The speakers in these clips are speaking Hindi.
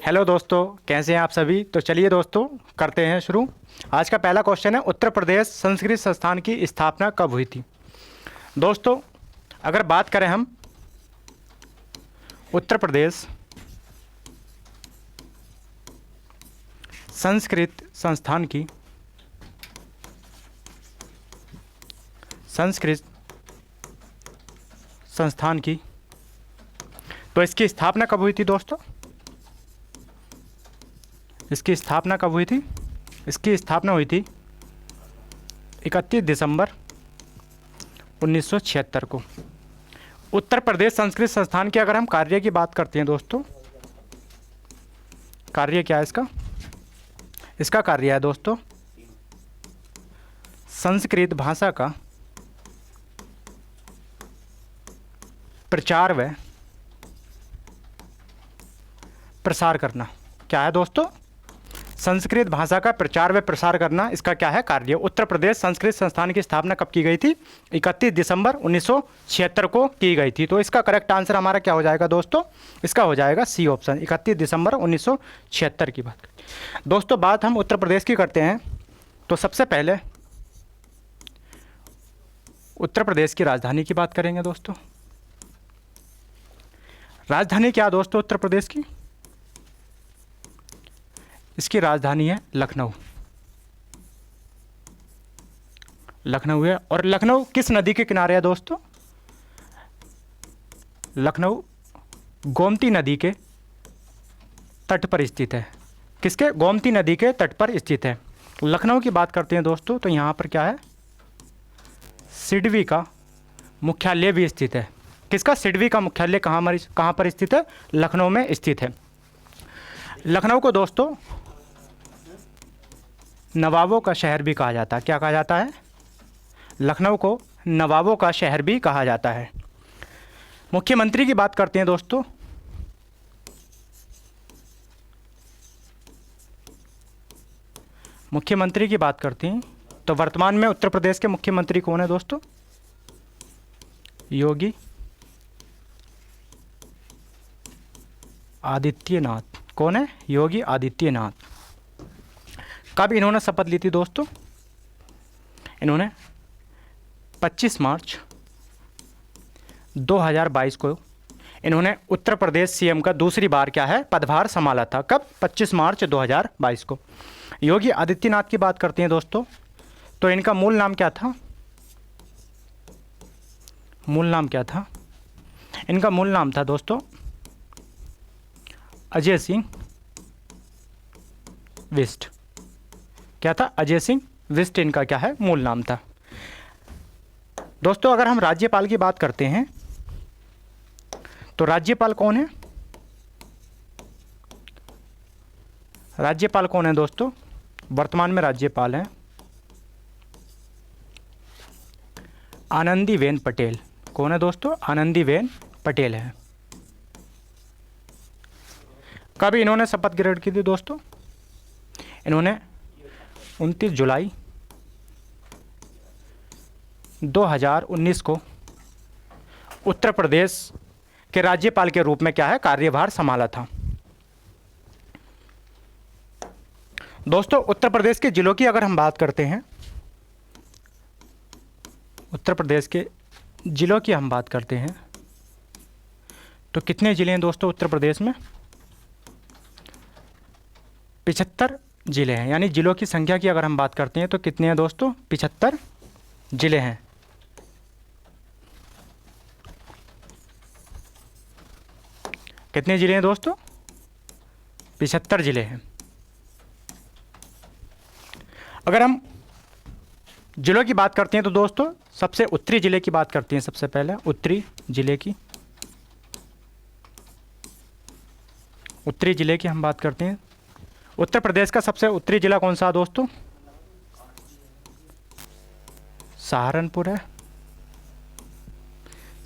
हेलो दोस्तों, कैसे हैं आप सभी। तो चलिए दोस्तों करते हैं शुरू। आज का पहला क्वेश्चन है, उत्तर प्रदेश संस्कृत संस्थान की स्थापना कब हुई थी। दोस्तों अगर बात करें हम उत्तर प्रदेश संस्कृत संस्थान की तो इसकी स्थापना कब हुई थी दोस्तों। इसकी स्थापना कब हुई थी। इसकी स्थापना हुई थी 31 दिसंबर 1976 को। उत्तर प्रदेश संस्कृत संस्थान के अगर हम कार्य की बात करते हैं दोस्तों, कार्य क्या है इसका। इसका कार्य है दोस्तों संस्कृत भाषा का प्रचार व प्रसार करना। क्या है दोस्तों, संस्कृत भाषा का प्रचार व प्रसार करना, इसका क्या है कार्य। उत्तर प्रदेश संस्कृत संस्थान की स्थापना कब की गई थी। 31 दिसंबर 1976 को की गई थी। तो इसका करेक्ट आंसर हमारा क्या हो जाएगा दोस्तों, इसका हो जाएगा सी ऑप्शन, 31 दिसंबर 1976 की बात। दोस्तों बात हम उत्तर प्रदेश की करते हैं तो सबसे पहले उत्तर प्रदेश की राजधानी की बात करेंगे दोस्तों। राजधानी क्या दोस्तों उत्तर प्रदेश की। इसकी राजधानी है लखनऊ। लखनऊ है, और लखनऊ किस नदी के किनारे है दोस्तों। लखनऊ गोमती नदी के तट पर स्थित है। किसके, गोमती नदी के तट पर स्थित है। लखनऊ की बात करते हैं दोस्तों तो यहाँ पर क्या है, सिडबी का मुख्यालय भी स्थित है। किसका, सिडबी का मुख्यालय कहाँ पर स्थित है, लखनऊ में स्थित है। लखनऊ को दोस्तों नवाबों का शहर भी कहा जाता है। क्या कहा जाता है, लखनऊ को नवाबों का शहर भी कहा जाता है। मुख्यमंत्री की बात करते हैं दोस्तों। मुख्यमंत्री की बात करते हैं तो वर्तमान में उत्तर प्रदेश के मुख्यमंत्री कौन है दोस्तों, योगी आदित्यनाथ। कौन है, योगी आदित्यनाथ। कब इन्होंने शपथ ली थी दोस्तों, इन्होंने 25 मार्च 2022 को इन्होंने उत्तर प्रदेश सीएम का दूसरी बार क्या है पदभार संभाला था। कब, 25 मार्च 2022 को। योगी आदित्यनाथ की बात करते हैं दोस्तों तो इनका मूल नाम क्या था। मूल नाम क्या था, इनका मूल नाम था दोस्तों अजय सिंह विष्ट। क्या था, अजय सिंह विष्ट इनका क्या है मूल नाम था। दोस्तों अगर हम राज्यपाल की बात करते हैं तो राज्यपाल कौन है। राज्यपाल कौन है दोस्तों, वर्तमान में राज्यपाल हैं आनंदीबेन पटेल। कौन है दोस्तों, आनंदीबेन पटेल है। कब इन्होंने शपथ ग्रहण की थी दोस्तों, इन्होंने 29 जुलाई 2019 को उत्तर प्रदेश के राज्यपाल के रूप में क्या है कार्यभार संभाला था। दोस्तों उत्तर प्रदेश के जिलों की अगर हम बात करते हैं, उत्तर प्रदेश के जिलों की हम बात करते हैं तो कितने ज़िले हैं दोस्तों उत्तर प्रदेश में, 75 ज़िले हैं। यानी ज़िलों की संख्या की अगर हम बात करते हैं तो कितने हैं दोस्तों, 75 ज़िले हैं। कितने ज़िले हैं दोस्तों, 75 ज़िले हैं। अगर हम ज़िलों की बात करते हैं तो दोस्तों सबसे उत्तरी ज़िले की बात करते हैं। सबसे पहले उत्तरी ज़िले की हम बात करते हैं। उत्तर प्रदेश का सबसे उत्तरी ज़िला कौन सा है दोस्तों, सहारनपुर है।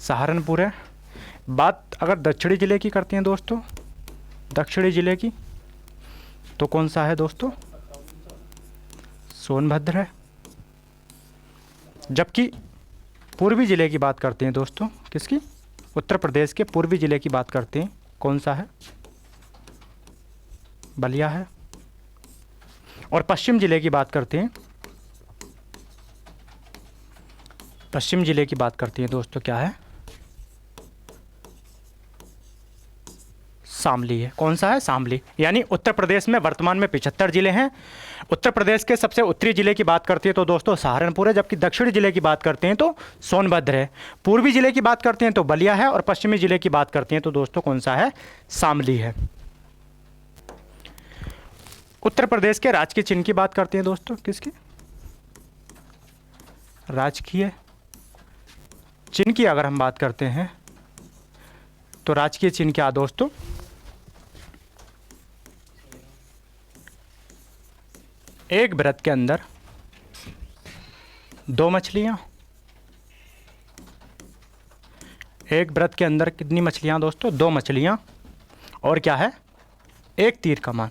सहारनपुर है। बात अगर दक्षिणी ज़िले की करते हैं दोस्तों, दक्षिणी ज़िले की तो कौन सा है दोस्तों, सोनभद्र है। जबकि पूर्वी ज़िले की बात करते हैं दोस्तों, किसकी, उत्तर प्रदेश के पूर्वी ज़िले की बात करते हैं, कौन सा है, बलिया है। और पश्चिम जिले की बात करते हैं, पश्चिम जिले की बात करते हैं दोस्तों, क्या है? शामली है। कौन सा है? शामली। यानी उत्तर प्रदेश में वर्तमान में 75 जिले हैं। उत्तर प्रदेश के सबसे उत्तरी जिले की बात करते हैं तो दोस्तों सहारनपुर है, जबकि दक्षिणी जिले की बात करते हैं तो सोनभद्र है। पूर्वी जिले की बात करते हैं तो बलिया है, और पश्चिमी जिले की बात करते हैं तो दोस्तों कौन सा है? शामली है। उत्तर प्रदेश के राजकीय चिन्ह की बात करते हैं दोस्तों, किसकी? राजकीय चिन्ह की अगर हम बात करते हैं तो राजकीय चिन्ह क्या दोस्तों? एक व्रत के अंदर 2 मछलियां। एक व्रत के अंदर कितनी मछलियां दोस्तों? 2 मछलियां। और क्या है? एक तीर कमान।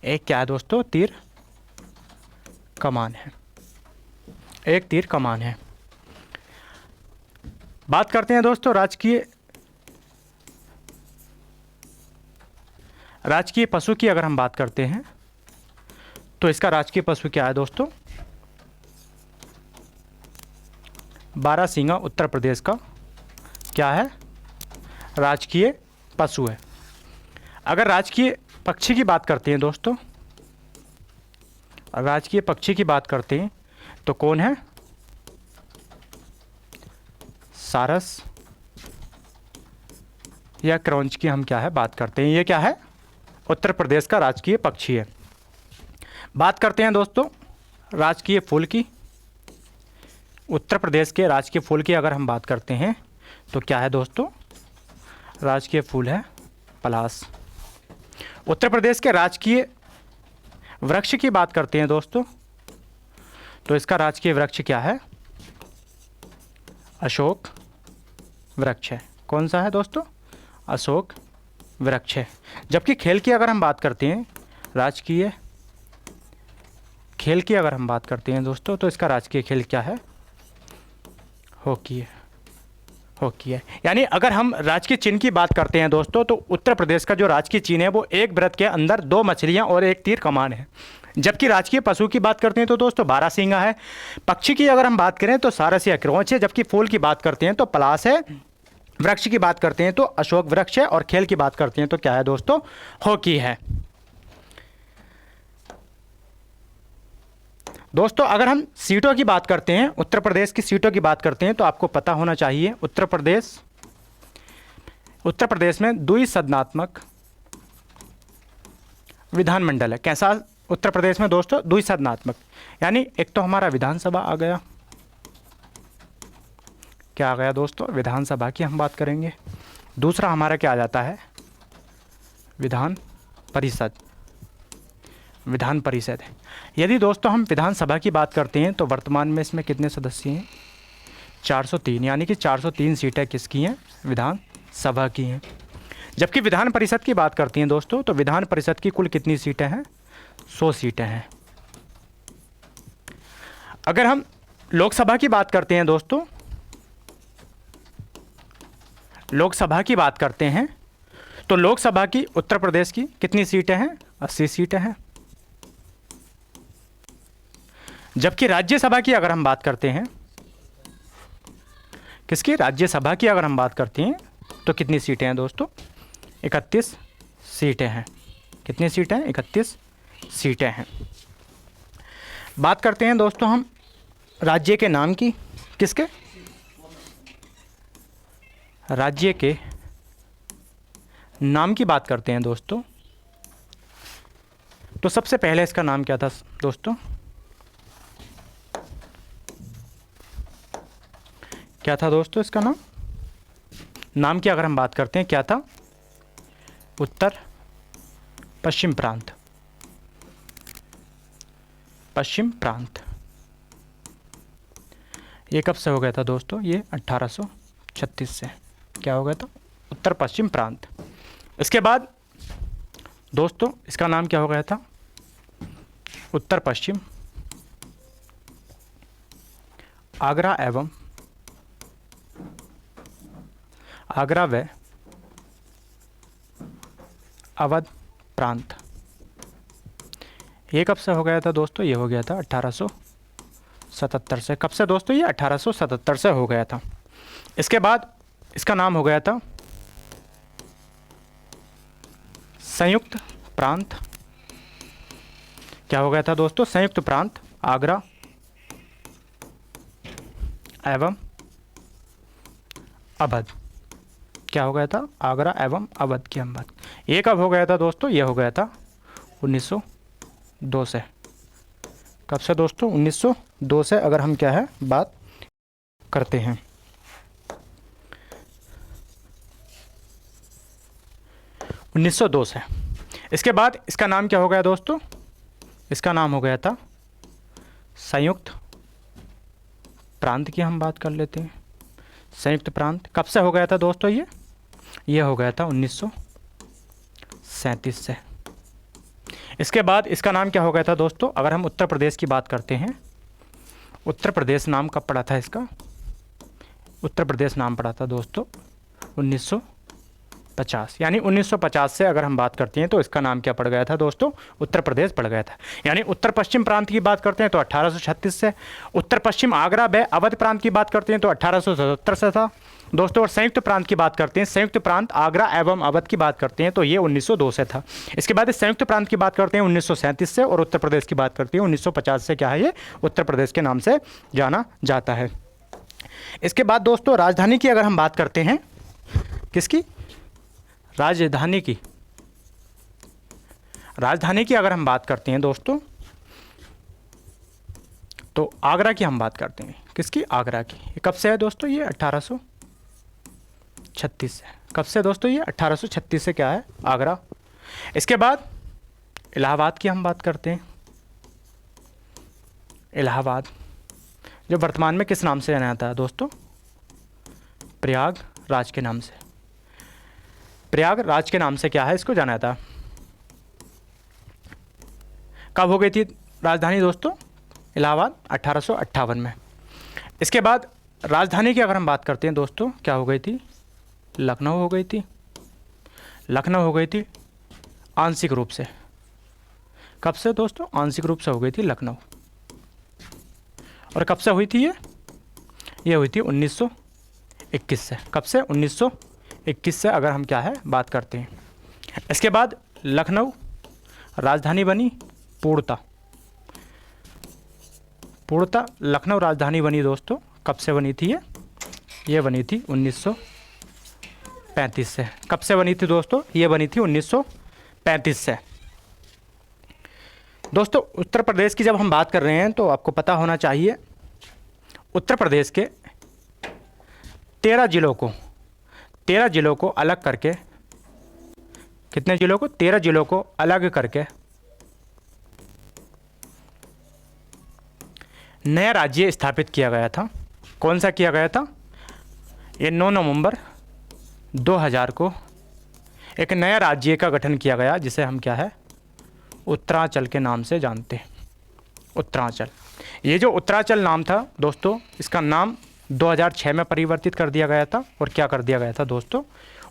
एक क्या है दोस्तों? तीर कमान है। एक तीर कमान है। बात करते हैं दोस्तों राजकीय पशु की अगर हम बात करते हैं तो इसका राजकीय पशु क्या है दोस्तों? बारहसिंगा उत्तर प्रदेश का क्या है? राजकीय पशु है। अगर राजकीय पक्षी की बात करते हैं दोस्तों, राजकीय पक्षी की बात करते हैं तो कौन है? सारस या क्रौंच की हम क्या है बात करते हैं। ये क्या है? उत्तर प्रदेश का राजकीय पक्षी है। बात करते हैं दोस्तों राजकीय फूल की। उत्तर प्रदेश के राजकीय फूल की अगर हम बात करते हैं तो क्या है दोस्तों? राजकीय फूल है पलाश। उत्तर प्रदेश के राजकीय वृक्ष की बात करते हैं दोस्तों तो इसका राजकीय वृक्ष क्या है? अशोक वृक्ष है। कौन सा है दोस्तों? अशोक वृक्ष है। जबकि खेल की अगर हम बात करते हैं, राजकीय खेल की अगर हम बात करते हैं दोस्तों तो इसका राजकीय खेल क्या है? हॉकी है। हॉकी है। यानी अगर हम राजकीय चिन्ह की बात करते हैं दोस्तों तो उत्तर प्रदेश का जो राजकीय चिन्ह है वो एक व्रत के अंदर 2 मछलियां और एक तीर कमान है। जबकि राजकीय पशु की बात करते हैं तो दोस्तों बारहसिंगा है। पक्षी की अगर हम बात करें तो सारस या क्रौंच है। जबकि फूल की बात करते हैं तो पलाश है। वृक्ष की बात करते हैं तो अशोक वृक्ष है। और खेल की बात करते हैं तो क्या है दोस्तों? हॉकी है। दोस्तों अगर हम सीटों की बात करते हैं, उत्तर प्रदेश की सीटों की बात करते हैं तो आपको पता होना चाहिए उत्तर प्रदेश में द्विसदनात्मक विधानमंडल है। कैसा उत्तर प्रदेश में दोस्तों? द्विसदनात्मक। यानी एक तो हमारा विधानसभा आ गया, क्या आ गया दोस्तों? विधानसभा की हम बात करेंगे। दूसरा हमारा क्या आ जाता है? विधान परिषद। विधान परिषद है। यदि दोस्तों हम विधानसभा की बात करते हैं तो वर्तमान में इसमें कितने सदस्य हैं? 403। यानी कि 403 सीटें किसकी हैं? विधानसभा की हैं। जबकि विधान परिषद की बात करती हैं दोस्तों तो विधान परिषद की कुल कितनी सीटें हैं? 100 सीटें हैं। अगर हम लोकसभा की बात करते हैं दोस्तों, लोकसभा की बात करते हैं तो लोकसभा की उत्तर प्रदेश की कितनी सीटें हैं? 80 सीटें हैं। जबकि राज्यसभा की अगर हम बात करते हैं, किसकी? राज्यसभा की अगर हम बात करते हैं तो कितनी सीटें हैं दोस्तों? 31 सीटें हैं। कितनी सीटें हैं? 31 सीटें हैं। बात करते हैं दोस्तों हम राज्य के नाम की। किसके? राज्य के नाम की बात करते हैं दोस्तों तो सबसे पहले इसका नाम क्या था दोस्तों? क्या था दोस्तों इसका नाम की अगर हम बात करते हैं क्या था? उत्तर पश्चिम प्रांत। पश्चिम प्रांत। ये कब से हो गया था दोस्तों? ये 1836 से क्या हो गया था? उत्तर पश्चिम प्रांत। इसके बाद दोस्तों इसका नाम क्या हो गया था? उत्तर पश्चिम आगरा एवं आगरा व अवध प्रांत। ये कब से हो गया था दोस्तों? ये हो गया था 1877 से। कब से दोस्तों? ये 1877 से हो गया था। इसके बाद इसका नाम हो गया था संयुक्त प्रांत। क्या हो गया था दोस्तों? संयुक्त प्रांत आगरा एवं अवध। क्या हो गया था? आगरा एवं अवध की हम बात। ये कब हो गया था दोस्तों? ये हो गया था 1902 से। कब से दोस्तों? 1902 से अगर हम क्या है बात करते हैं। 1902 से। इसके बाद इसका नाम क्या हो गया दोस्तों? इसका नाम हो गया था संयुक्त प्रांत की हम बात कर लेते हैं। संयुक्त प्रांत कब से हो गया था दोस्तों? ये हो गया था 1937 से। इसके बाद इसका नाम क्या हो गया था दोस्तों? अगर हम उत्तर प्रदेश की बात करते हैं, उत्तर प्रदेश नाम कब पड़ा था इसका? उत्तर प्रदेश नाम पड़ा था दोस्तों 1950। यानी 1950 से अगर हम बात करते हैं तो इसका नाम क्या पड़ गया था दोस्तों? उत्तर प्रदेश पड़ गया था। यानी उत्तर पश्चिम प्रांत की बात करते हैं तो 1836 से। उत्तर पश्चिम आगरा व अवध प्रांत की बात करते हैं तो 1877 से था दोस्तों। और संयुक्त प्रांत की बात करते हैं, संयुक्त प्रांत आगरा एवं अवध की बात करते हैं तो ये 1902 से था। इसके बाद इस संयुक्त प्रांत की बात करते हैं 1937 से। और उत्तर प्रदेश की बात करते हैं 1950 से। क्या है? ये उत्तर प्रदेश के नाम से जाना जाता है। इसके बाद दोस्तों राजधानी की अगर हम बात करते हैं, किसकी? राजधानी की। राजधानी की अगर हम बात करते हैं दोस्तों तो आगरा की हम बात करते हैं। किसकी? आगरा की। ये कब से है दोस्तों? ये 1836 से। कब से दोस्तों? ये 1836 से क्या है? आगरा। इसके बाद इलाहाबाद की हम बात करते हैं। इलाहाबाद जो वर्तमान में किस नाम से जाना जाता है दोस्तों? प्रयागराज के नाम से। प्रयागराज के नाम से क्या है इसको जाना जाता है। कब हो गई थी राजधानी दोस्तों? इलाहाबाद 1858 में। इसके बाद राजधानी की अगर हम बात करते हैं दोस्तों, क्या हो गई थी? लखनऊ हो गई थी। लखनऊ हो गई थी आंशिक रूप से। कब से दोस्तों? आंशिक रूप से हो गई थी लखनऊ। और कब से हुई थी ये हुई थी 1921 से। कब से? 1921 से अगर हम क्या है बात करते हैं। इसके बाद लखनऊ राजधानी बनी पूर्णतः। पूर्णतः लखनऊ राजधानी बनी दोस्तों। कब से बनी थी ये बनी थी 1935 से। कब से बनी थी दोस्तों? ये बनी थी 1935 से। दोस्तों उत्तर प्रदेश की जब हम बात कर रहे हैं तो आपको पता होना चाहिए उत्तर प्रदेश के 13 जिलों को अलग करके, कितने जिलों को? 13 जिलों को अलग करके नया राज्य स्थापित किया गया था। कौन सा किया गया था? ये 9 नवंबर 2000 को एक नया राज्य का गठन किया गया जिसे हम क्या है उत्तरांचल के नाम से जानते हैं। उत्तरांचल। ये जो उत्तरांचल नाम था दोस्तों, इसका नाम 2006 में परिवर्तित कर दिया गया था। और क्या कर दिया गया था दोस्तों?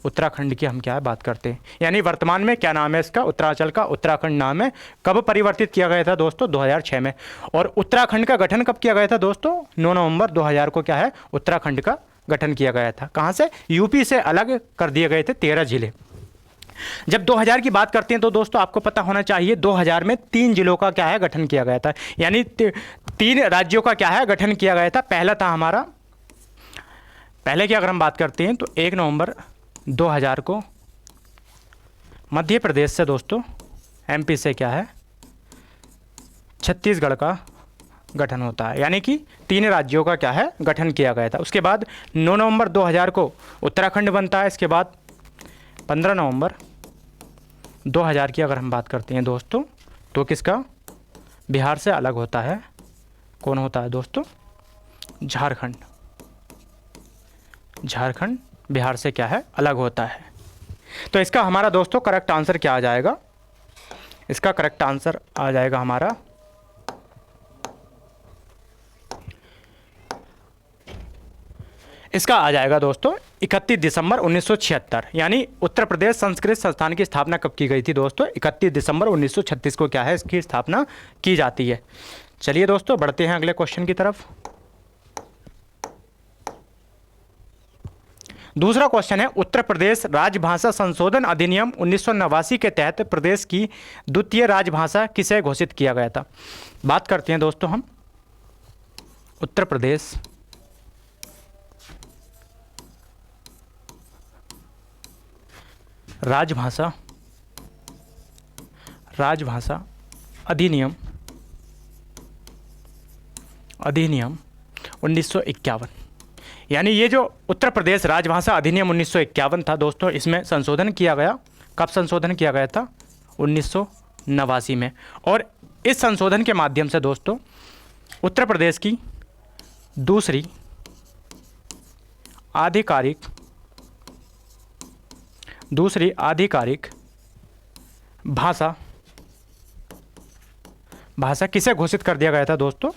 उत्तराखंड की हम क्या है बात करते हैं। यानी वर्तमान में क्या नाम है इसका? उत्तरांचल का उत्तराखंड नाम है। कब परिवर्तित किया गया था दोस्तों? 2006 में। और उत्तराखंड का गठन कब किया गया था दोस्तों? 9 नवंबर 2000 को क्या है उत्तराखंड का गठन किया गया था। कहाँ से? यूपी से अलग कर दिए गए थे 13 जिले। जब 2000 की बात करते हैं तो दोस्तों आपको पता होना चाहिए 2000 में 3 जिलों का क्या है गठन किया गया था। यानी 3 राज्यों का क्या है गठन किया गया था। पहला था हमारा, पहले की अगर हम बात करते हैं तो 1 नवंबर 2000 को मध्य प्रदेश से दोस्तों, एमपी से क्या है छत्तीसगढ़ का गठन होता है। यानी कि 3 राज्यों का क्या है गठन किया गया था। उसके बाद 9 नवंबर 2000 को उत्तराखंड बनता है। इसके बाद 15 नवंबर 2000 की अगर हम बात करते हैं दोस्तों तो किसका? बिहार से अलग होता है। कौन होता है दोस्तों? झारखंड। झारखंड बिहार से क्या है अलग होता है। तो इसका हमारा दोस्तों करेक्ट आंसर क्या आ जाएगा? इसका करेक्ट आंसर आ जाएगा हमारा इसका आ जाएगा दोस्तों 31 दिसंबर 1976। यानी उत्तर प्रदेश संस्कृत संस्थान की स्थापना कब की गई थी दोस्तों? 31 दिसंबर 1936 को क्या है, इसकी स्थापना की जाती है। चलिए दोस्तों बढ़ते हैं अगले क्वेश्चन की तरफ। दूसरा क्वेश्चन है, उत्तर प्रदेश राजभाषा संशोधन अधिनियम 1989 के तहत प्रदेश की द्वितीय राजभाषा किसे घोषित किया गया था? बात करते हैं दोस्तों हम उत्तर प्रदेश राजभाषा अधिनियम 1951। यानी ये जो उत्तर प्रदेश राजभाषा अधिनियम 1951 था दोस्तों, इसमें संशोधन किया गया। कब संशोधन किया गया था? 1989 में। और इस संशोधन के माध्यम से दोस्तों उत्तर प्रदेश की दूसरी आधिकारिक भाषा किसे घोषित कर दिया गया था दोस्तों?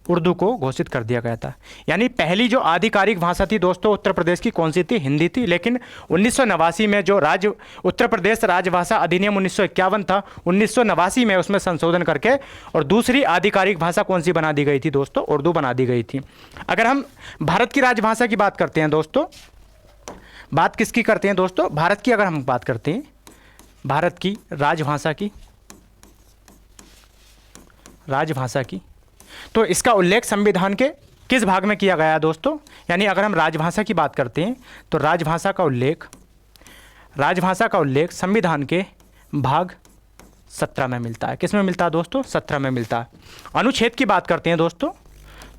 उर्दू को घोषित कर दिया गया था। यानी पहली जो आधिकारिक भाषा थी दोस्तों उत्तर प्रदेश की, कौन सी थी? हिंदी थी। लेकिन 1989 में जो उत्तर प्रदेश राजभाषा अधिनियम 1951 था, 1989 में उसमें संशोधन करके और दूसरी आधिकारिक भाषा कौन सी बना दी गई थी दोस्तों? उर्दू बना दी गई थी। अगर हम भारत की राजभाषा की बात करते हैं दोस्तों, बात किसकी करते हैं दोस्तों? भारत की अगर हम बात करते हैं, भारत की राजभाषा की, तो इसका उल्लेख संविधान के किस भाग में किया गया है दोस्तों? यानी अगर हम राजभाषा की बात करते हैं तो राजभाषा का उल्लेख संविधान के भाग 17 में मिलता है। किस में मिलता है दोस्तों? 17 में मिलता है। अनुच्छेद की बात करते हैं दोस्तों,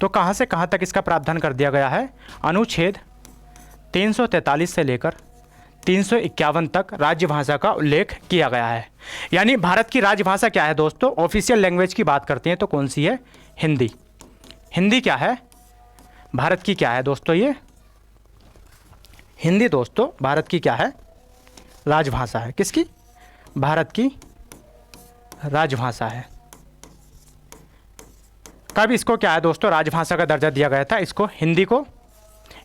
तो कहाँ से कहाँ तक इसका प्रावधान कर दिया गया है? अनुच्छेद 343 से लेकर 351 तक राजभाषा का उल्लेख किया गया है। यानी भारत की राजभाषा क्या है दोस्तों? ऑफिशियल लैंग्वेज की बात करते हैं तो कौन सी है? हिंदी। हिंदी क्या है? भारत की क्या है दोस्तों? ये हिंदी दोस्तों भारत की क्या है? राजभाषा है। किसकी? भारत की राजभाषा है। कब इसको क्या है दोस्तों राजभाषा का दर्जा दिया गया था? इसको हिंदी को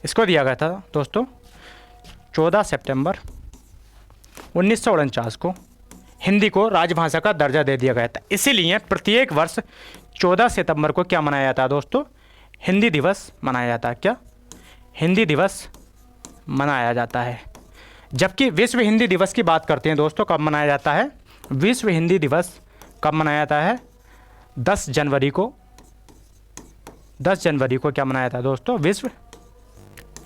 इसको दिया गया था दोस्तों 14 सितंबर 1949 को हिंदी को राजभाषा का दर्जा दे दिया गया था। इसीलिए प्रत्येक वर्ष 14 सितंबर को क्या मनाया जाता है दोस्तों? हिंदी दिवस मनाया जाता है। क्या? हिंदी दिवस मनाया जाता है। जबकि विश्व हिंदी दिवस की बात करते हैं दोस्तों, कब मनाया जाता है? विश्व हिंदी दिवस कब मनाया जाता है? 10 जनवरी को क्या मनाया जाता है दोस्तों? विश्व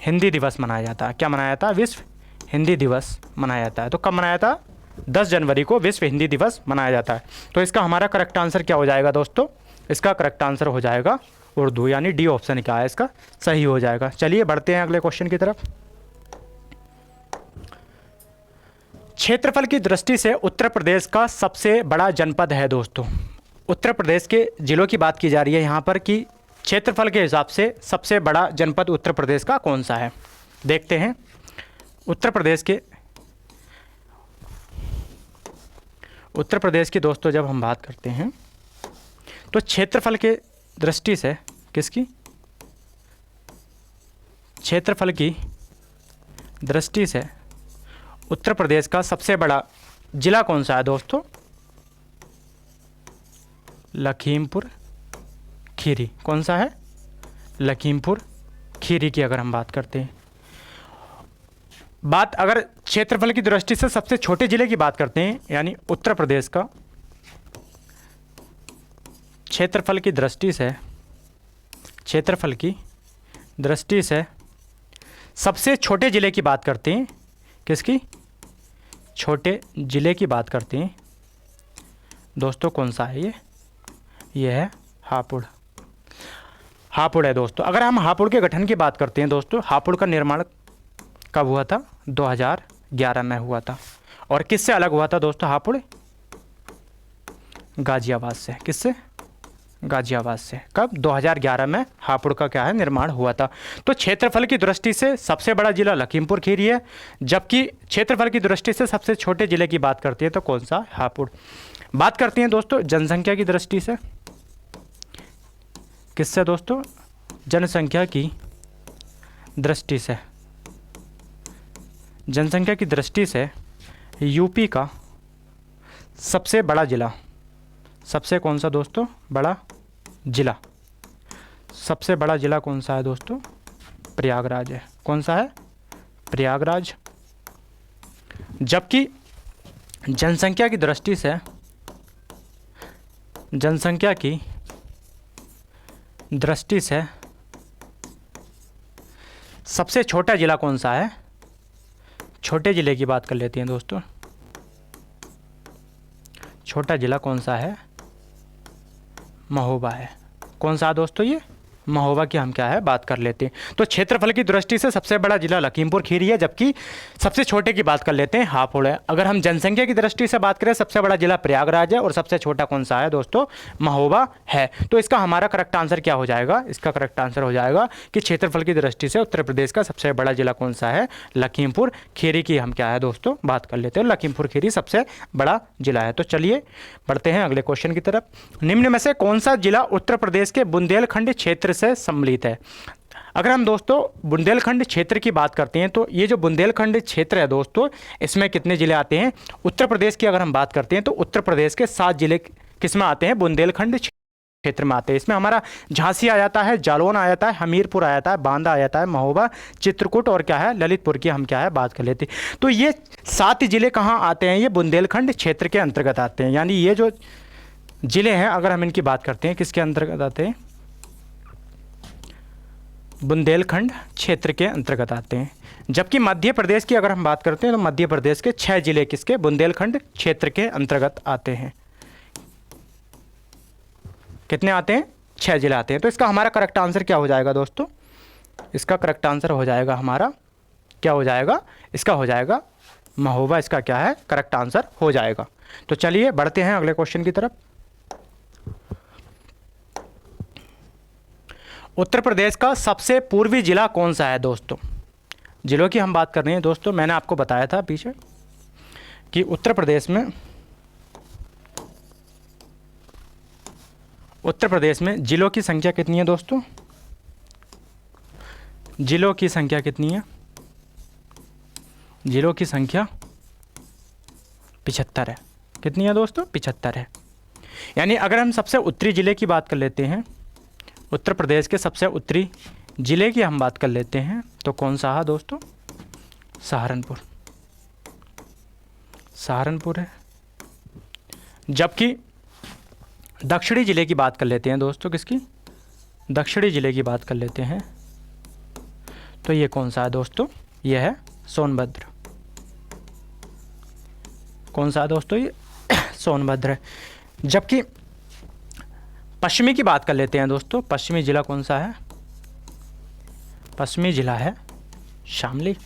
हिंदी दिवस मनाया जाता है। क्या मनाया जाता है? विश्व हिंदी दिवस मनाया जाता है। तो कब मनाया जाता है? 10 जनवरी को विश्व हिंदी दिवस मनाया जाता है। तो इसका हमारा करेक्ट आंसर क्या हो जाएगा दोस्तों? इसका करेक्ट आंसर हो जाएगा उर्दू, यानी डी ऑप्शन क्या है इसका सही हो जाएगा। चलिए बढ़ते हैं अगले क्वेश्चन की तरफ। क्षेत्रफल की दृष्टि से उत्तर प्रदेश का सबसे बड़ा जनपद है दोस्तों। उत्तर प्रदेश के जिलों की बात की जा रही है यहाँ पर कि क्षेत्रफल के हिसाब से सबसे बड़ा जनपद उत्तर प्रदेश का कौन सा है? देखते हैं। उत्तर प्रदेश की दोस्तों जब हम बात करते हैं तो क्षेत्रफल के दृष्टि से किसकी? क्षेत्रफल की दृष्टि से उत्तर प्रदेश का सबसे बड़ा जिला कौन सा है दोस्तों? लखीमपुर खीरी। कौन सा है? लखीमपुर खीरी की अगर हम बात करते हैं। बात अगर क्षेत्रफल की दृष्टि से सबसे छोटे जिले की बात करते हैं, यानी उत्तर प्रदेश का क्षेत्रफल की दृष्टि से सबसे छोटे जिले की बात करते हैं। किसकी? छोटे जिले की बात करते हैं दोस्तों। कौन सा है ये है हापुड़ है दोस्तों। अगर हम हापुड़ के गठन की बात करते हैं दोस्तों, हापुड़ का निर्माण कब हुआ था? 2011 में हुआ था। और किससे अलग हुआ था दोस्तों हापुड़? गाजियाबाद से। किससे? गाजियाबाद से। कब? 2011 में हापुड़ का क्या है निर्माण हुआ था। तो क्षेत्रफल की दृष्टि से सबसे बड़ा जिला लखीमपुर खीरी है, जबकि क्षेत्रफल की दृष्टि से सबसे छोटे जिले की बात करते हैं तो कौन सा? हापुड़। बात करते हैं दोस्तों जनसंख्या की दृष्टि से। किससे दोस्तों? जनसंख्या की दृष्टि से, जनसंख्या की दृष्टि से यूपी का सबसे बड़ा जिला, सबसे कौन सा दोस्तों बड़ा जिला, सबसे बड़ा जिला कौन सा है दोस्तों? प्रयागराज है। कौन सा है? प्रयागराज। जबकि जनसंख्या की दृष्टि से, जनसंख्या की दृष्टि से सबसे छोटा जिला कौन सा है? छोटे जिले की बात कर लेते हैं दोस्तों। छोटा जिला कौन सा है? महोबा है। कौन सा दोस्तों? ये महोबा की हम क्या है बात कर लेते हैं। तो क्षेत्रफल की दृष्टि से सबसे बड़ा जिला लखीमपुर खीरी है, जबकि सबसे छोटे की बात कर लेते हैं हापुड़ है। अगर हम जनसंख्या की दृष्टि से बात करें, सबसे बड़ा जिला प्रयागराज है और सबसे छोटा कौन सा है दोस्तों? महोबा है। तो इसका हमारा करेक्ट आंसर क्या हो जाएगा? इसका करेक्ट आंसर हो जाएगा कि क्षेत्रफल की दृष्टि से उत्तर प्रदेश का सबसे बड़ा जिला कौन सा है? लखीमपुर खीरी की हम क्या है दोस्तों बात कर लेते हैं। लखीमपुर खीरी सबसे बड़ा जिला है। तो चलिए बढ़ते हैं अगले क्वेश्चन की तरफ। निम्न में से कौन सा जिला उत्तर प्रदेश के बुंदेलखंड क्षेत्र से सम्मिलित है? अगर हम दोस्तों बुंदेलखंड क्षेत्र की बात करते हैं तो ये जो बुंदेलखंड क्षेत्र है दोस्तों, इसमें कितने ज़िले आते हैं? उत्तर प्रदेश की अगर हम बात करते हैं तो उत्तर प्रदेश के 7 जिले किस में आते हैं? बुंदेलखंड क्षेत्र में आते हैं। इसमें हमारा झांसी आ जाता है, जालौन आ जाता है, हमीरपुर आ जाता है, बांदा आ जाता है, महोबा, चित्रकूट और क्या है ललितपुर की हम क्या है बात कर लेते हैं। तो ये 7 जिले कहाँ आते हैं? ये बुंदेलखंड क्षेत्र के अंतर्गत आते हैं। यानी ये जो जिले हैं अगर हम इनकी बात करते हैं, किसके अंतर्गत आते हैं? बुंदेलखंड क्षेत्र के अंतर्गत आते हैं। जबकि मध्य प्रदेश की अगर हम बात करते हैं तो मध्य प्रदेश के 6 जिले किसके? बुंदेलखंड क्षेत्र के अंतर्गत आते हैं। कितने आते हैं? 6 जिले आते हैं। तो इसका हमारा करेक्ट आंसर क्या हो जाएगा दोस्तों? इसका करेक्ट आंसर हो जाएगा हमारा क्या हो जाएगा? इसका हो जाएगा महोबा। इसका क्या है करेक्ट आंसर हो जाएगा। तो चलिए बढ़ते हैं अगले क्वेश्चन की तरफ। उत्तर प्रदेश का सबसे पूर्वी जिला कौन सा है दोस्तों? जिलों की हम बात कर रहे हैं दोस्तों। मैंने आपको बताया था पीछे कि उत्तर प्रदेश में जिलों की संख्या कितनी है दोस्तों? जिलों की संख्या कितनी है? जिलों की संख्या 75 है। कितनी है दोस्तों? 75 है। यानी अगर हम सबसे उत्तरी जिले की बात कर लेते हैं, उत्तर प्रदेश के सबसे उत्तरी जिले की हम बात कर लेते हैं तो कौन सा है दोस्तों? सहारनपुर। सहारनपुर है। जबकि दक्षिणी जिले की बात कर लेते हैं दोस्तों, किसकी? दक्षिणी जिले की बात कर लेते हैं तो ये कौन सा है दोस्तों? ये है सोनभद्र। कौन सा है दोस्तों? ये सोनभद्र है। जबकि पश्चिमी की बात कर लेते हैं दोस्तों। पश्चिमी जिला कौन सा है? पश्चिमी जिला है शामली।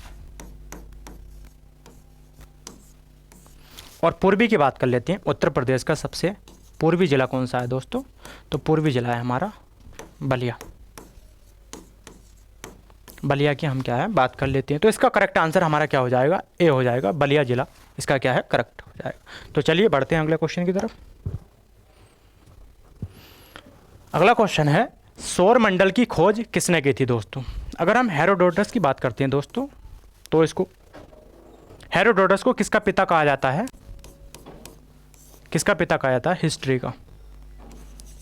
और पूर्वी की बात कर लेते हैं। उत्तर प्रदेश का सबसे पूर्वी जिला कौन सा है दोस्तों? तो पूर्वी जिला है हमारा बलिया। बलिया की हम क्या है बात कर लेते हैं। तो इसका करेक्ट आंसर हमारा क्या हो जाएगा? ए हो जाएगा। बलिया जिला इसका क्या है करेक्ट हो जाएगा। तो चलिए बढ़ते हैं अगले क्वेश्चन की तरफ। अगला क्वेश्चन है सौर मंडल की खोज किसने की थी दोस्तों? अगर हम हेरोडोटस की बात करते हैं दोस्तों तो इसको हेरोडोटस को किसका पिता कहा जाता है? किसका पिता कहा जाता है? हिस्ट्री का,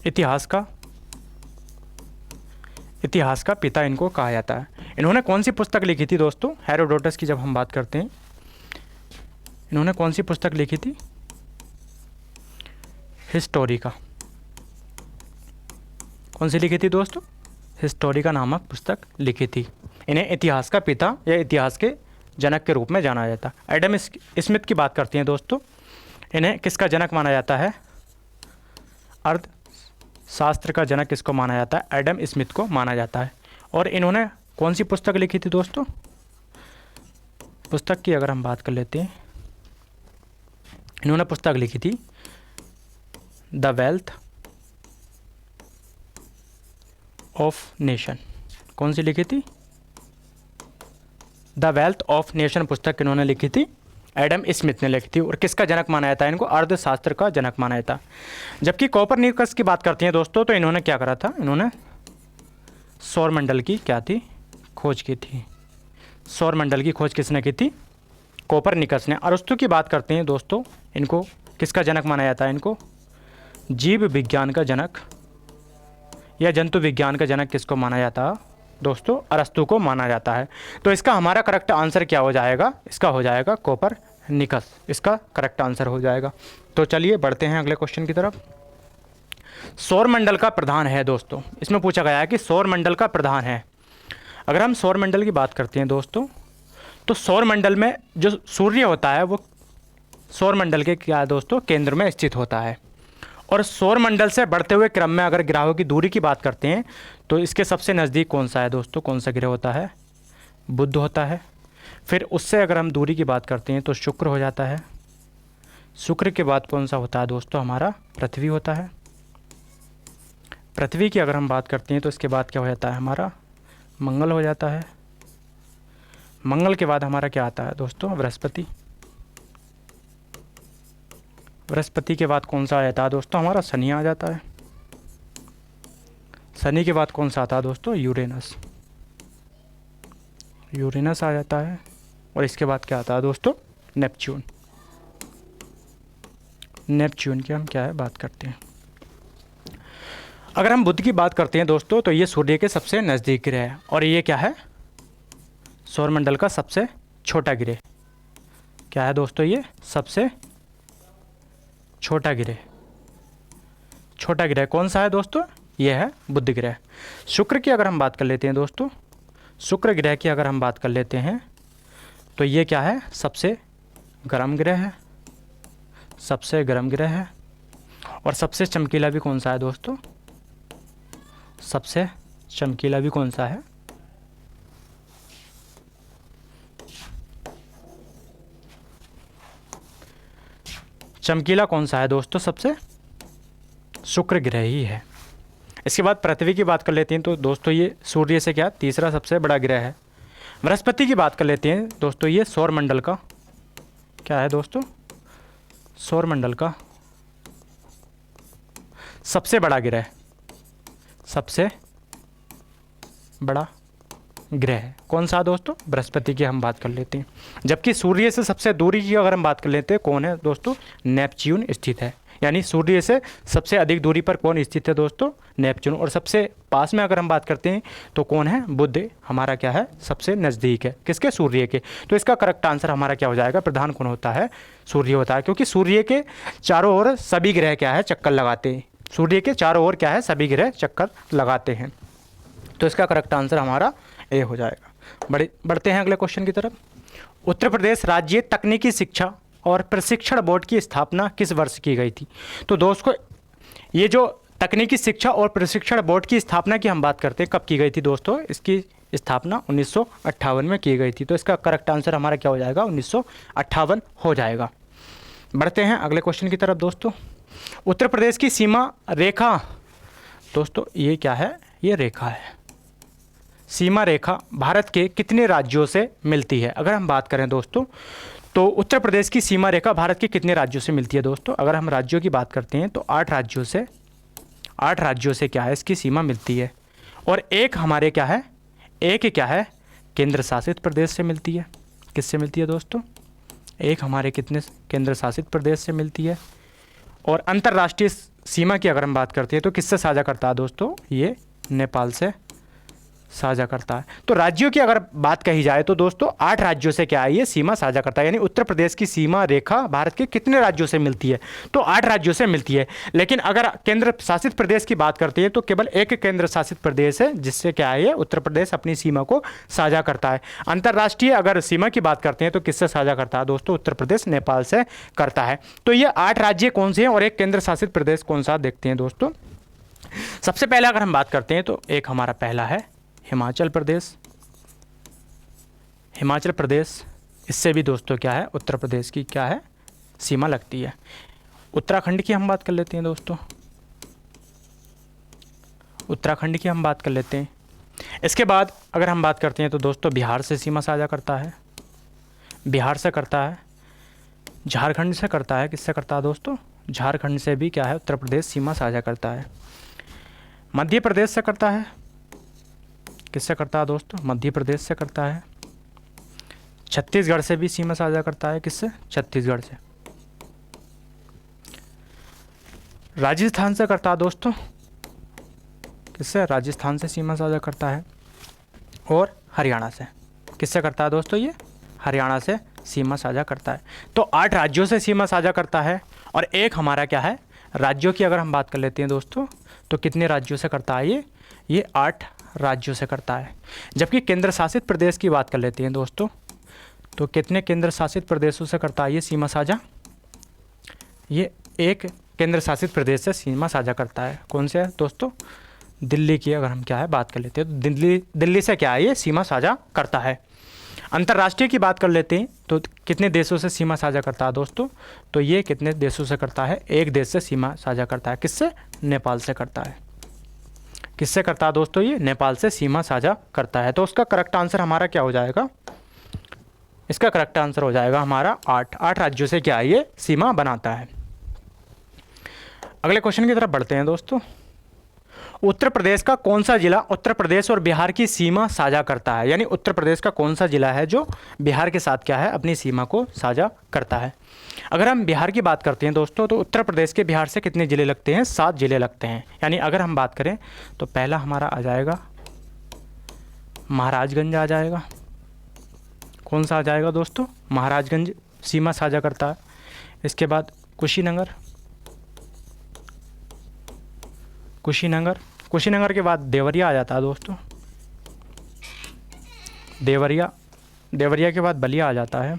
इतिहास का पिता इनको कहा जाता है। इन्होंने कौन सी पुस्तक लिखी थी दोस्तों? हेरोडोटस की जब हम बात करते हैं, इन्होंने कौन सी पुस्तक लिखी थी? हिस्टोरिका। कौन सी लिखी थी दोस्तों? हिस्टोरिका नामक पुस्तक लिखी थी। इन्हें इतिहास का पिता या इतिहास के जनक के रूप में जाना जाता है। एडम स्मिथ की बात करते हैं दोस्तों, इन्हें किसका जनक माना जाता है? अर्थशास्त्र का जनक किसको माना जाता है? एडम स्मिथ को माना जाता है। और इन्होंने कौन सी पुस्तक लिखी थी दोस्तों? पुस्तक की अगर हम बात कर लेते हैं, इन्होंने पुस्तक लिखी थी द वेल्थ ऑफ नेशन। कौन सी लिखी थी? द वेल्थ ऑफ नेशन पुस्तक इन्होंने लिखी थी, एडम स्मिथ ने लिखी थी। और किसका जनक माना जाता है इनको? अर्थशास्त्र का जनक माना जाता है। जबकि कोपरनिकस की बात करते हैं दोस्तों तो इन्होंने क्या करा था? इन्होंने सौरमंडल की क्या थी? खोज की थी? सौरमंडल की खोज किसने की थी? कोपरनिकस ने। अरस्तु की बात करते हैं दोस्तों, इनको किसका जनक माना जाता है? इनको जीव विज्ञान का जनक या जंतु विज्ञान का जनक किसको माना जाता है दोस्तों? अरस्तु को माना जाता है। तो इसका हमारा करेक्ट आंसर क्या हो जाएगा? इसका हो जाएगा कोपरनिकस, इसका करेक्ट आंसर हो जाएगा। तो चलिए बढ़ते हैं अगले क्वेश्चन की तरफ। सौरमंडल का प्रधान है दोस्तों, इसमें पूछा गया है कि सौरमंडल का प्रधान है। अगर हम सौरमंडल की बात करते हैं दोस्तों, तो सौरमंडल में जो सूर्य होता है वो सौरमंडल के क्या है दोस्तों? केंद्र में स्थित होता है। और सौरमंडल से बढ़ते हुए क्रम में अगर ग्रहों की दूरी की बात करते हैं तो इसके सबसे नज़दीक कौन सा है दोस्तों? कौन सा ग्रह होता है? बुध होता है। फिर उससे अगर हम दूरी की बात करते हैं तो शुक्र हो जाता है। शुक्र के बाद कौन सा होता है दोस्तों? हमारा पृथ्वी होता है। पृथ्वी की अगर हम बात करते हैं तो इसके बाद क्या हो जाता है? हमारा मंगल हो जाता है। मंगल के बाद हमारा क्या आता है दोस्तों? बृहस्पति। बृहस्पति के बाद कौन सा आता है दोस्तों? हमारा शनि आ जाता है। शनि के बाद कौन सा आता है दोस्तों? यूरेनस। यूरेनस आ जाता है। और इसके बाद क्या आता है दोस्तों? नेपच्यून। नेपच्यून की हम क्या है बात करते हैं। अगर हम बुध की बात करते हैं दोस्तों तो ये सूर्य के सबसे नज़दीक ग्रह है। और ये क्या है? सौरमंडल का सबसे छोटा ग्रह। क्या है दोस्तों? ये सबसे छोटा ग्रह। छोटा ग्रह कौन सा है दोस्तों? ये है बुध ग्रह। शुक्र की अगर हम बात कर लेते हैं दोस्तों, शुक्र ग्रह की अगर हम बात कर लेते हैं तो ये क्या है? सबसे गर्म ग्रह है। सबसे गर्म ग्रह है। और सबसे चमकीला भी कौन सा है दोस्तों? सबसे चमकीला भी कौन सा है? चमकीला कौन सा है दोस्तों? सबसे शुक्र ग्रह ही है। इसके बाद पृथ्वी की बात कर लेते हैं तो दोस्तों ये सूर्य से क्या तीसरा सबसे बड़ा ग्रह है। बृहस्पति की बात कर लेते हैं दोस्तों, ये सौरमंडल का क्या है दोस्तों? सौरमंडल का सबसे बड़ा ग्रह, सबसे बड़ा ग्रह है। कौन सा दोस्तों? बृहस्पति की हम बात कर लेते हैं। जबकि सूर्य से सबसे दूरी की अगर हम बात कर लेते हैं, कौन है दोस्तों? नेपच्यून स्थित है। यानी सूर्य से सबसे अधिक दूरी पर कौन स्थित है दोस्तों? नेपच्यून। और सबसे पास में अगर हम बात करते हैं तो कौन है? बुध हमारा क्या है? सबसे नज़दीक है। किसके? सूर्य के। तो इसका करेक्ट आंसर हमारा क्या हो जाएगा? प्रधान कौन होता है? सूर्य होता है। क्योंकि सूर्य के चारों ओर सभी ग्रह क्या है? चक्कर लगाते हैं। सूर्य के चारों ओर क्या है? सभी ग्रह चक्कर लगाते हैं। तो इसका करेक्ट आंसर हमारा ए हो जाएगा। बढ़ते हैं अगले क्वेश्चन की तरफ। उत्तर प्रदेश राज्य तकनीकी शिक्षा और प्रशिक्षण बोर्ड की स्थापना किस वर्ष की गई थी? तो दोस्तों ये जो तकनीकी शिक्षा और प्रशिक्षण बोर्ड की स्थापना की हम बात करते हैं, कब की गई थी दोस्तों? इसकी स्थापना 1958 में की गई थी। तो इसका करेक्ट आंसर हमारा क्या हो जाएगा? 1958 हो जाएगा। बढ़ते हैं अगले क्वेश्चन की तरफ दोस्तों। उत्तर प्रदेश की सीमा रेखा दोस्तों ये क्या है? ये रेखा है। सीमा रेखा भारत के कितने राज्यों से मिलती है? अगर हम बात करें दोस्तों तो उत्तर प्रदेश की सीमा रेखा भारत के कितने राज्यों से मिलती है दोस्तों? अगर हम राज्यों की बात करते हैं तो 8 राज्यों से क्या है इसकी सीमा मिलती है। और एक हमारे क्या है? एक क्या है? केंद्र शासित प्रदेश से मिलती है। किससे मिलती है दोस्तों? एक हमारे कितने केंद्र शासित प्रदेश से मिलती है। और अंतर्राष्ट्रीय सीमा की अगर हम बात करते हैं तो किससे साझा करता है दोस्तों? ये नेपाल से साझा करता है। तो राज्यों की अगर बात कही जाए तो दोस्तों 8 राज्यों से क्या है? ये सीमा साझा करता है। यानी उत्तर प्रदेश की सीमा रेखा भारत के कितने राज्यों से मिलती है? तो 8 राज्यों से मिलती है। लेकिन अगर केंद्र शासित प्रदेश की बात करते हैं तो केवल एक केंद्र शासित प्रदेश है जिससे क्या है? ये उत्तर प्रदेश अपनी सीमा को साझा करता है। अंतर्राष्ट्रीय अगर सीमा की बात करते हैं तो किससे साझा करता है दोस्तों? उत्तर प्रदेश नेपाल से करता है। तो ये 8 राज्य कौन से हैं और एक केंद्र शासित प्रदेश कौन सा? देखते हैं दोस्तों। सबसे पहले अगर हम बात करते हैं तो एक हमारा पहला है हिमाचल प्रदेश। हिमाचल प्रदेश, इससे भी दोस्तों क्या है? उत्तर प्रदेश की क्या है? सीमा लगती है। उत्तराखंड की हम बात कर लेते हैं दोस्तों। उत्तराखंड की हम बात कर लेते हैं। इसके बाद अगर हम बात करते हैं तो दोस्तों बिहार से सीमा साझा करता है। बिहार से करता है। झारखंड से करता है। किससे करता है दोस्तों? झारखंड से भी क्या है? उत्तर प्रदेश सीमा साझा करता है। मध्य प्रदेश से करता है। किससे करता है दोस्तों? मध्य प्रदेश से करता है। छत्तीसगढ़ से भी सीमा साझा करता है। किससे? छत्तीसगढ़ से। राजस्थान से करता है दोस्तों। किससे? राजस्थान से सीमा साझा करता है। और हरियाणा से। किससे करता है दोस्तों? ये हरियाणा से सीमा साझा करता है। तो 8 राज्यों से सीमा साझा करता है। और एक हमारा क्या है, राज्यों की अगर हम बात कर लेते हैं दोस्तों, तो कितने राज्यों से करता है ये 8 राज्यों से करता है। जबकि केंद्र शासित प्रदेश की बात कर लेते हैं दोस्तों, तो कितने केंद्र शासित प्रदेशों से करता है ये सीमा साझा? ये एक केंद्र शासित प्रदेश से सीमा साझा करता है। कौन से है दोस्तों? दिल्ली की अगर हम क्या है बात कर लेते हैं, तो दिल्ली से क्या है ये सीमा साझा करता है। अंतर्राष्ट्रीय की बात कर लेते हैं, तो कितने देशों से सीमा साझा करता है दोस्तों? तो ये कितने देशों से करता है? एक देश से सीमा साझा करता है। किससे? नेपाल से करता है। किससे करता है दोस्तों? ये नेपाल से सीमा साझा करता है। तो उसका करेक्ट आंसर हमारा क्या हो जाएगा? इसका करेक्ट आंसर हो जाएगा हमारा 8 राज्यों से क्या है ये सीमा बनाता है। अगले क्वेश्चन की तरफ बढ़ते हैं दोस्तों। उत्तर प्रदेश का कौन सा जिला उत्तर प्रदेश और बिहार की सीमा साझा करता है? यानी उत्तर प्रदेश का कौन सा जिला है जो बिहार के साथ क्या है अपनी सीमा को साझा करता है? अगर हम बिहार की बात करते हैं दोस्तों, तो उत्तर प्रदेश के बिहार से कितने ज़िले लगते हैं? 7 ज़िले लगते हैं। यानी अगर हम बात करें तो पहला हमारा आ जाएगा महाराजगंज आ जाएगा। कौन सा आ जाएगा दोस्तों? महाराजगंज सीमा साझा करता है। इसके बाद कुशीनगर, कुशीनगर के बाद देवरिया आ जाता है दोस्तों। देवरिया के बाद बलिया आ जाता है।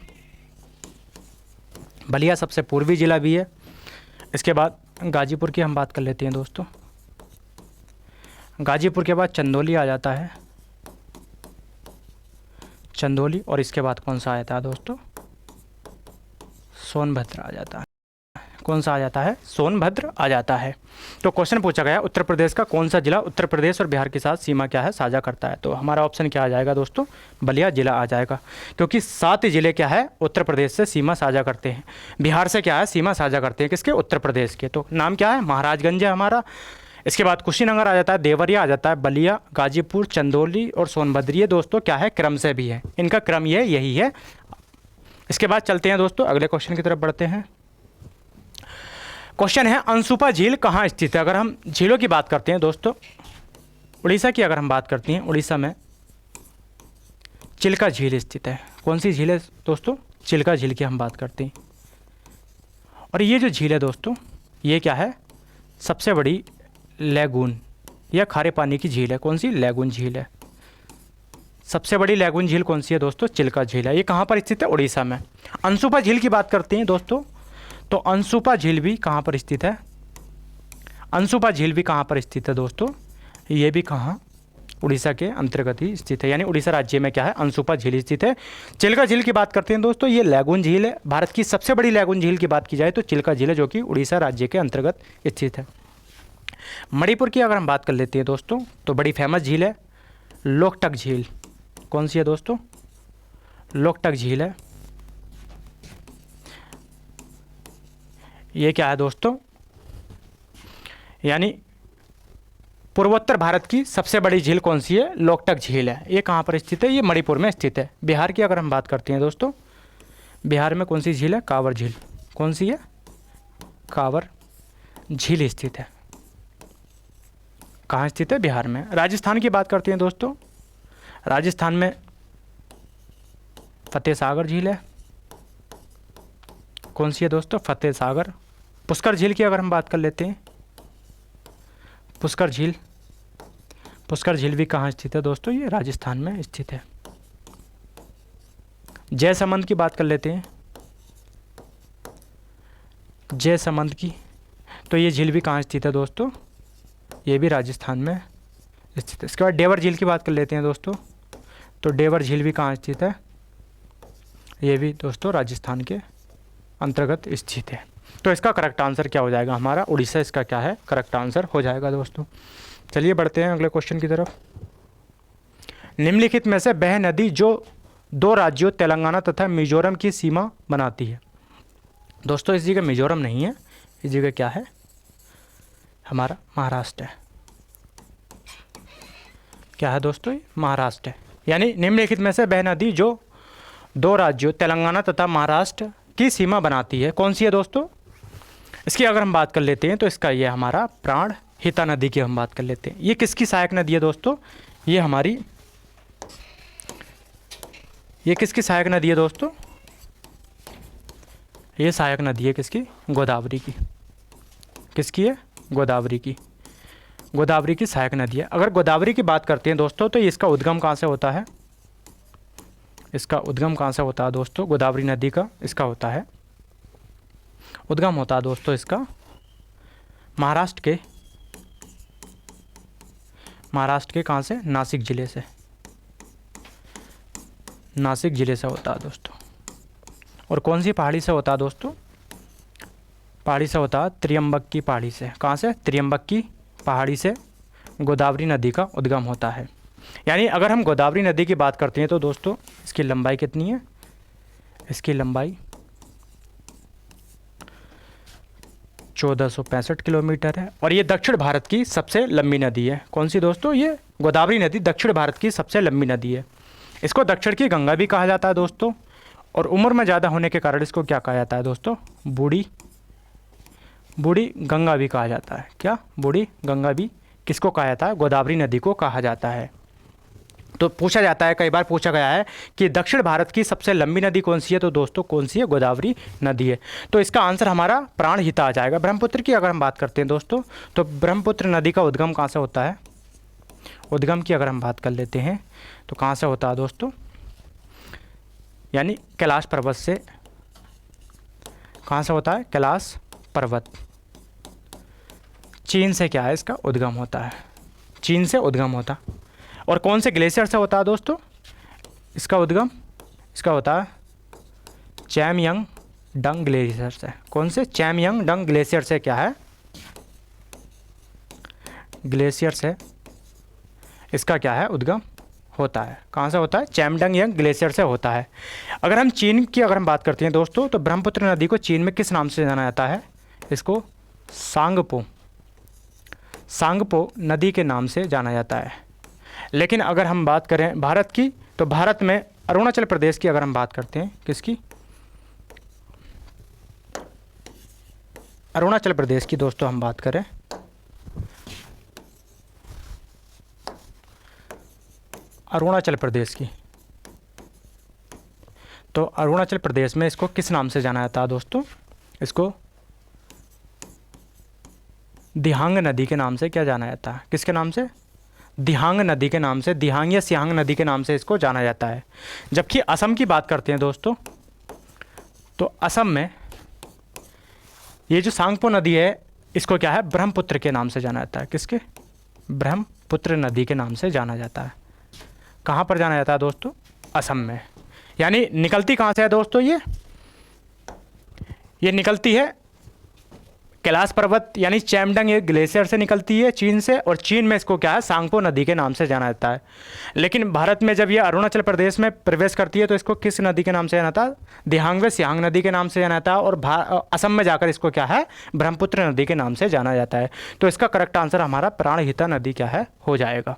बलिया सबसे पूर्वी जिला भी है। इसके बाद गाजीपुर की हम बात कर लेते हैं दोस्तों। गाजीपुर के बाद चंदौली आ जाता है, चंदौली। और इसके बाद कौन सा आ जाता है दोस्तों? सोनभद्र आ जाता है। कौन सा आ जाता है? सोनभद्र आ जाता है। तो क्वेश्चन पूछा गया उत्तर प्रदेश का कौन सा जिला उत्तर प्रदेश और बिहार के साथ सीमा क्या है साझा करता है? तो हमारा ऑप्शन क्या आ जाएगा दोस्तों? बलिया जिला आ जाएगा, क्योंकि 7 जिले क्या है उत्तर प्रदेश से सीमा साझा करते हैं। बिहार से क्या है सीमा साझा करते हैं किसके? उत्तर प्रदेश के। तो नाम क्या है? महाराजगंज है हमारा। इसके बाद कुशीनगर आ जाता है, देवरिया आ जाता है, बलिया, गाजीपुर, चंदौली और सोनभद्र। ये दोस्तों क्या है क्रम से भी है, इनका क्रम ये यही है। इसके बाद चलते हैं दोस्तों अगले क्वेश्चन की तरफ बढ़ते हैं। क्वेश्चन है अनसुपा झील कहाँ स्थित है? अगर हम झीलों की बात करते हैं दोस्तों, उड़ीसा की अगर हम बात करते हैं, उड़ीसा में चिल्का झील स्थित है। कौन सी झील है दोस्तों? चिल्का झील की हम बात करते हैं। और ये जो झील है दोस्तों, ये क्या है? सबसे बड़ी लैगून या खारे पानी की झील है। कौन सी? लैगून झील है। सबसे बड़ी लैगून झील कौन सी है दोस्तों? चिल्का झील है। ये कहाँ पर स्थित है? उड़ीसा में। अनसुपा झील की बात करते हैं दोस्तों, तो अनसुपा झील भी कहाँ पर स्थित है? अनसुपा झील भी कहाँ पर स्थित है दोस्तों? ये भी कहाँ? उड़ीसा के अंतर्गत ही स्थित है। यानी उड़ीसा राज्य में क्या है अनसुपा झील स्थित है। चिल्का झील की बात करते हैं दोस्तों, ये लैगून झील है। भारत की सबसे बड़ी लैगून झील की बात की जाए तो चिल्का झील है, जो कि उड़ीसा राज्य के अंतर्गत स्थित है। मणिपुर की अगर हम बात कर लेते हैं दोस्तों, तो बड़ी फेमस झील है लोकटक झील। कौन सी है दोस्तों? लोकटक झील है। ये क्या है दोस्तों? यानी पूर्वोत्तर भारत की सबसे बड़ी झील कौन सी है? लोकटक झील है। ये कहाँ पर स्थित है? ये मणिपुर में स्थित है। बिहार की अगर हम बात करते हैं दोस्तों, बिहार में कौन सी झील है? कांवर झील। कौन सी है? कांवर झील स्थित है। कहाँ स्थित है? बिहार में। राजस्थान की बात करते हैं दोस्तों, राजस्थान में फतेह सागर झील है। कौन सी है दोस्तों? फतेह सागर। पुष्कर झील की अगर हम बात कर लेते हैं, पुष्कर झील भी कहाँ स्थित है दोस्तों? ये राजस्थान में स्थित है। जयसमंद की बात कर लेते हैं, जयसमंद की, तो ये झील भी कहाँ स्थित है दोस्तों? ये भी राजस्थान में स्थित है। इसके बाद डेवर झील की बात कर लेते हैं दोस्तों, तो डेवर झील भी कहाँ स्थित है? ये भी दोस्तों राजस्थान के अंतर्गत स्थित है। तो इसका करेक्ट आंसर क्या हो जाएगा हमारा? उड़ीसा इसका क्या है करेक्ट आंसर हो जाएगा दोस्तों। चलिए बढ़ते हैं अगले क्वेश्चन की तरफ। निम्नलिखित में से वह नदी जो 2 राज्यों तेलंगाना तथा मिजोरम की सीमा बनाती है? दोस्तों इस जगह मिजोरम नहीं है, इस जगह क्या है? हमारा महाराष्ट्र है। क्या है दोस्तों, ये महाराष्ट्र है। यानी निम्नलिखित में से वह नदी जो दो राज्यों तेलंगाना तथा महाराष्ट्र की सीमा बनाती है कौन सी है दोस्तों। इसकी अगर हम बात कर लेते हैं तो इसका ये हमारा प्राणहिता नदी की हम बात कर लेते हैं। ये किसकी सहायक नदी है दोस्तों, ये किसकी सहायक नदी है दोस्तों, ये सहायक नदी है किसकी, गोदावरी की। किसकी है, गोदावरी की। गोदावरी की सहायक नदी है। अगर गोदावरी की बात करते हैं दोस्तों तो इसका उद्गम कहाँ से होता है, इसका उद्गम कहाँ से होता है दोस्तों, गोदावरी नदी का इसका होता है उद्गम होता है दोस्तों इसका महाराष्ट्र के कहाँ से, नासिक ज़िले से, नासिक ज़िले से होता है दोस्तों। और कौन सी पहाड़ी से होता है दोस्तों, पहाड़ी से होता है त्रियंबक की पहाड़ी से। कहाँ से, त्रियंबक की पहाड़ी से गोदावरी नदी का उद्गम होता है। यानी अगर हम गोदावरी नदी की बात करते हैं तो दोस्तों इसकी लंबाई कितनी है, इसकी लंबाई 1465 किलोमीटर है और ये दक्षिण भारत की सबसे लंबी नदी है। कौन सी दोस्तों, ये गोदावरी नदी दक्षिण भारत की सबसे लंबी नदी है। इसको दक्षिण की गंगा भी कहा जाता है दोस्तों, और उम्र में ज़्यादा होने के कारण इसको क्या कहा जाता है दोस्तों, बूढ़ी गंगा भी कहा जाता है। क्या, बूढ़ी गंगा भी किसको कहा जाता है, गोदावरी नदी को कहा जाता है। तो पूछा जाता है, कई बार पूछा गया है कि दक्षिण भारत की सबसे लंबी नदी कौन सी है, तो दोस्तों कौन सी है, गोदावरी नदी है। तो इसका आंसर हमारा प्राणहिता आ जाएगा। ब्रह्मपुत्र की अगर हम बात करते हैं दोस्तों तो ब्रह्मपुत्र नदी का उद्गम कहाँ से होता है, उद्गम की अगर हम बात कर लेते हैं तो कहाँ से होता है दोस्तों, यानी कैलाश पर्वत से। कहाँ से होता है, कैलाश पर्वत, चीन से क्या है इसका उद्गम होता है, चीन से उद्गम होता। और कौन से ग्लेशियर से होता है दोस्तों इसका उद्गम, इसका होता है चैमयंग डंग ग्लेशियर से। कौन से, चैमयंग डंग ग्लेशियर से क्या है, ग्लेशियर से इसका क्या है उद्गम होता है। कहाँ से होता है, चैमडंग ग्लेशियर से होता है। अगर हम चीन की अगर हम बात करते हैं दोस्तों तो ब्रह्मपुत्र नदी को चीन में किस नाम से जाना जाता है, इसको सांगपो नदी के नाम से जाना जाता है। लेकिन अगर हम बात करें भारत की तो भारत में अरुणाचल प्रदेश की अगर हम बात करते हैं, किसकी, अरुणाचल प्रदेश की दोस्तों हम बात करें अरुणाचल प्रदेश की, तो अरुणाचल प्रदेश में इसको किस नाम से जाना जाता है दोस्तों, इसको दिहांग नदी के नाम से क्या जाना जाता है, किसके नाम से, दिहांग नदी के नाम से, दिहांग या सियांग नदी के नाम से इसको जाना जाता है। जबकि असम की बात करते हैं दोस्तों तो असम में ये जो सांगपो नदी है इसको क्या है, ब्रह्मपुत्र के नाम से जाना जाता है। किसके, ब्रह्मपुत्र नदी के नाम से जाना जाता है। कहाँ पर जाना जाता है दोस्तों, असम में। यानी निकलती कहाँ से है दोस्तों, ये निकलती है कैलाश पर्वत यानी चैमडंग एक ग्लेशियर से निकलती है चीन से, और चीन में इसको क्या है, सांगपो नदी के नाम से जाना जाता है। लेकिन भारत में जब ये अरुणाचल प्रदेश में प्रवेश करती है तो इसको किस नदी के नाम से जाना था, दिहांग व सियांग नदी के नाम से जाना था, और असम में जाकर इसको क्या है, ब्रह्मपुत्र नदी के नाम से जाना जाता है। तो इसका करेक्ट आंसर हमारा प्राणहिता नदी क्या है हो जाएगा।